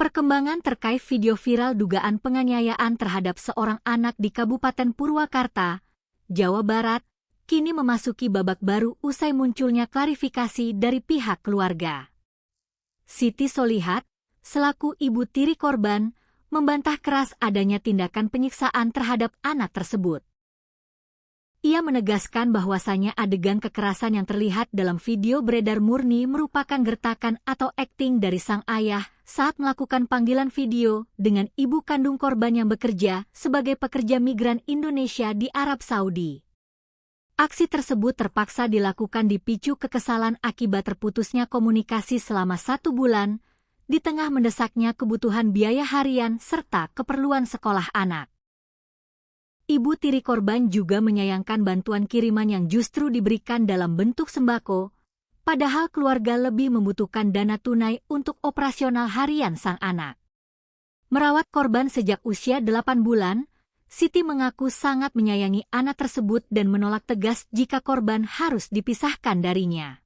Perkembangan terkait video viral dugaan penganiayaan terhadap seorang anak di Kabupaten Purwakarta, Jawa Barat, kini memasuki babak baru usai munculnya klarifikasi dari pihak keluarga. Siti Solihat, selaku ibu tiri korban, membantah keras adanya tindakan penyiksaan terhadap anak tersebut. Ia menegaskan bahwasanya adegan kekerasan yang terlihat dalam video beredar murni merupakan gertakan atau akting dari sang ayah saat melakukan panggilan video dengan ibu kandung korban yang bekerja sebagai pekerja migran Indonesia di Arab Saudi. Aksi tersebut terpaksa dilakukan dipicu kekesalan akibat terputusnya komunikasi selama 1 bulan, di tengah mendesaknya kebutuhan biaya harian serta keperluan sekolah anak. Ibu tiri korban juga menyayangkan bantuan kiriman yang justru diberikan dalam bentuk sembako, padahal keluarga lebih membutuhkan dana tunai untuk operasional harian sang anak. Merawat korban sejak usia 8 bulan, Siti mengaku sangat menyayangi anak tersebut dan menolak tegas jika korban harus dipisahkan darinya.